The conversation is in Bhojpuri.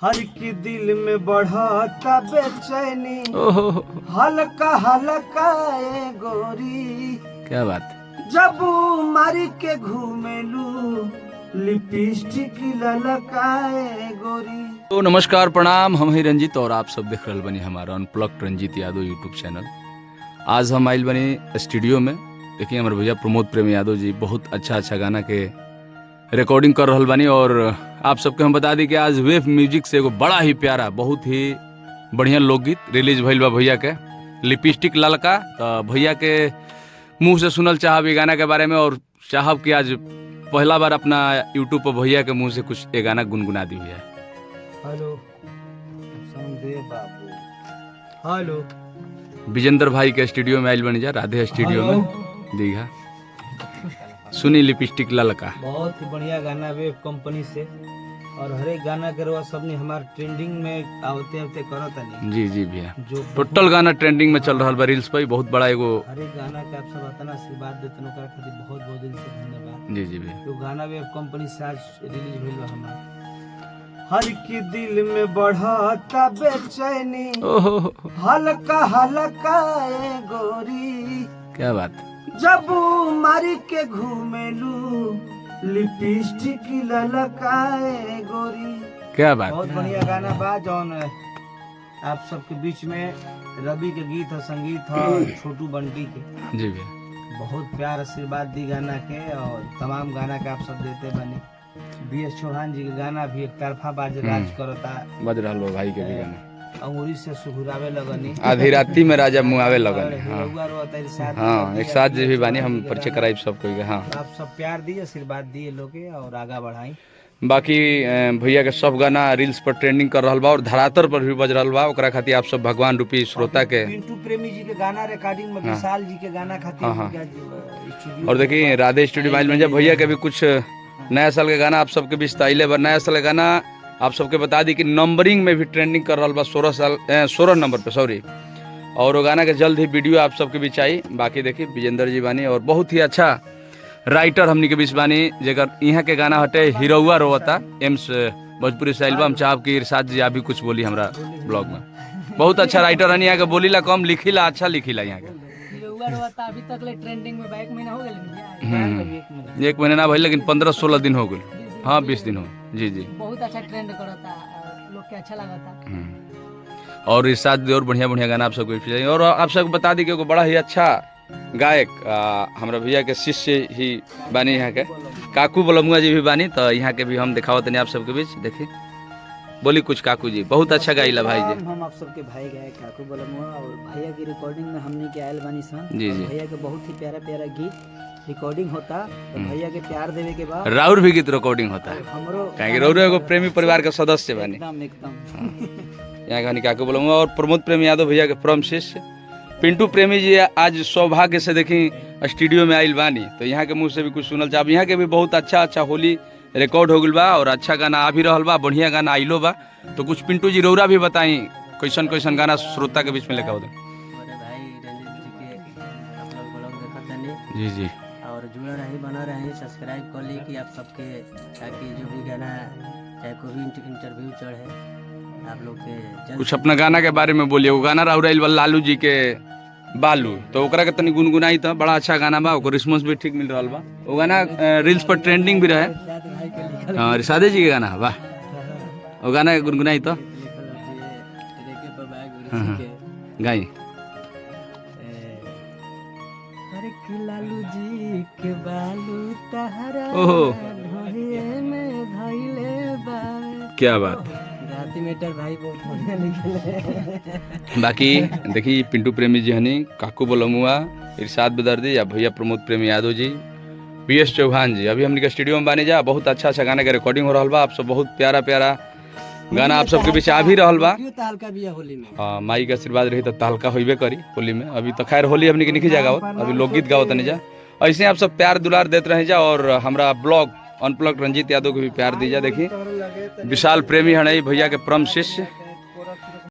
हर की दिल में बढ़ता बेचैनी, हल्का हल्का ए गोरी, क्या बात। जब मारी के घूमेलू लिपस्टिक ललकाए गोरी। तो नमस्कार प्रणाम, हम ही रंजीत और आप सब देख रहे बनी हमारा unplugged Ranjeet Yadav YouTube channel. आज हम आइल बनी स्टूडियो में। देखिए हमारे भैया प्रमोद प्रेम यादव जी बहुत अच्छा गाना के रिकॉर्डिंग कर रहल बानी और आप सबके हम बता दी कि आज वेव म्यूजिक से एगो बड़ा ही प्यारा बहुत ही बढ़िया लोकगीत रिलीज भइल बा भैया के लिपस्टिक ललका। तो भैया के मुंह से सुनल चाहब ये गाना के बारे में और चाहब कि आज पहला बार अपना यूट्यूब पर भैया के मुंह से कुछ ये गाना गुनगुना दी भैया। हेलो संदेव बाबू। हेलो विजेंद्र भाई के स्टूडियो में आइल बनी जा, राधे स्टूडियो में दीघा। सुनी लिपस्टिक ललका बहुत ही बढ़िया गाना वेव कंपनी से और हर एक गाना के रवा सबने हमारे ट्रेंडिंग में आवते आवते करत नहीं। जी जी भैया, जो टोटल गाना ट्रेंडिंग में चल रहा बा रील्स पे। बहुत बड़ा एगो हर एक गाना के आप सब इतना आशीर्वाद देते ओकरा खातिर बहुत बहुत दिल से धन्यवाद। जी जी भैया। तो गाना वेव कंपनी से आज रिलीज भइल बा हमार। हर की दिल में बढ़ता बेचैनी, हल्का हल्का ए गोरी, क्या बात। जब मारी के घूमेलू लिपस्टिक ललकाए गोरी। क्या बात। बहुत बढ़िया गाना बा जौन आप सबके बीच में रवि के गीत और संगीत और छोटू बंटी के जी भैया। बहुत प्यार आशीर्वाद दी गाना के और तमाम गाना के आप सब देते बनी। BS चौहान जी के गाना भी एक तरफा बाज राज करता बज रहा बा भाई के भी गाना। अंगूरी से सुघुरावे लगनी, आधी राती में राजा मुआवे लगन। हिरौआ रोता है साथ हाँ एक साथ जी भी बानी हम परिचय कराई सब कोई के। हाँ आप सब प्यार दिए आशीर्वाद दिए लोग के और आगा बढ़ाई। बाकी भैया के सब गाना रील्स पर ट्रेंडिंग कर रहा बा और धरातल पर भी बज रहा बा। ओकरा खातिर आप सब भगवान रूपी श्रोता के पिंटू प्रेमी जी के गाना रिकॉर्डिंग में विशाल जी के गाना खातिर और देखिए राधे स्टूडियो में जब भैया के भी कुछ नया साल के गाना आप सबके बीच ताइले बा। नया साल का गाना आप सबके बता दी कि नंबरिंग में भी ट्रेंडिंग कर रहा बा 16 नंबर पे सॉरी। और वो गाना के जल्द ही वीडियो आप सबके बीच आई। बाकी देखिए विजेंद्र जी बानी और बहुत ही अच्छा राइटर हमनी के बीच बानी जेकर यहाँ के गाना हटे हिरौआ रोता एम्स भोजपुरी स्टाइल बा। हम चाहब कि इरशाद जी आप भी कुछ बोली हमरा ब्लॉग में। बहुत अच्छा राइटर है, यहाँ के बोलीला कम लिखीला अच्छा लिखीला। यहाँ के अभी तक ले ट्रेंडिंग में 1 महीना हो गया। 1 महीना ना भाई लेकिन 15-16 दिन हो गए। हाँ 20 दिन हो। जी जी बहुत अच्छा ट्रेंड करता, लोग के अच्छा लगता। और इरशाद और बढ़िया बढ़िया गाना आप सबको और आप सबको बता दी कि बड़ा ही अच्छा गायक हमारा भैया के शिष्य ही बानी यहाँ के काकू बलमुआ जी भी बानी। तो यहाँ के भी हम दिखावत नहीं आप सबके बीच। देखिए बोली कुछ काकू जी बहुत अच्छा गाइला भाई जी। हम आप सबके भाई गए काकू बलमुआ और भैया की रिकॉर्डिंग में हमने के आयल बानी सन। जी जी भैया के बहुत ही प्यारा प्यारा गीत रिकॉर्डिंग होता तो भैया के प्यार देवे के बाद राउर भी गीत रिकॉर्डिंग होता है। हमरो काहे राउर एगो प्रेमी परिवार के सदस्य बानी एकदम यहाँ का काकू बलमुआ और प्रमोद प्रेम यादव भैया के परम शिष्य पिंटू प्रेमी जी आज सौभाग्य से देखी स्टूडियो में आइल बानी। तो यहाँ के मुंह से भी कुछ सुनल चाहब। यहाँ के भी बहुत अच्छा होली रिकॉर्ड हो गल बा और अच्छा गाना आ भी रहल बा, बढ़िया गाना आइलो बा। तो कुछ पिंटू जी रौरा भी बताई कैसन कैसन गाना श्रोता के बीच में लेकर होते। जी जी और जुड़ा रही बना रहे सब्सक्राइब कर ली कि आप सबके ताकि जो भी गाना चाहे कोई भी इंटरव्यू चढ़े आप लोग के कुछ अपना गाना के बारे में बोलिए। वो गाना राउराइल बा लालू जी के बालू, तो ओकरा के तनी गुनगुनाई तो बड़ा अच्छा गाना बा। ओकर रिस्पांस भी ठीक मिल रहा बा। वो गाना रील्स पर ट्रेंडिंग भी रहे। हाँ रिसादे जी के गाना वाह, वो गाना गुनगुनाई तो गाई। लालू जी के बालू तहरा में धइले बा। क्या बात। राती मेटर भाई बहुत बढ़िया लिखले। बाकी देखिए पिंटू प्रेमी जी हनी काकू बलमुआ इरशाद बेदर्दी या भैया प्रमोद प्रेमी यादव जी BS चौहान जी अभी हमने के स्टूडियो में बानी जा। बहुत अच्छा गाना के रिकॉर्डिंग हो रहा बा। आप सब बहुत प्यारा प्यारा गाना आप सबके बीच आ भी रहल बा। हाँ माई के आशीर्वाद रही तो तहलका होइबे करी होली में। अभी तो खैर होली हमने के नहीं जागावत, अभी लोकगीत गावत नहीं जा। ऐसे आप सब प्यार दुलार देते रहे जा और हमारा ब्लॉग अनप्लग्ड रंजीत यादव को भी प्यार दीजा। देखिए विशाल प्रेमी हड़ई भैया के परम शिष्य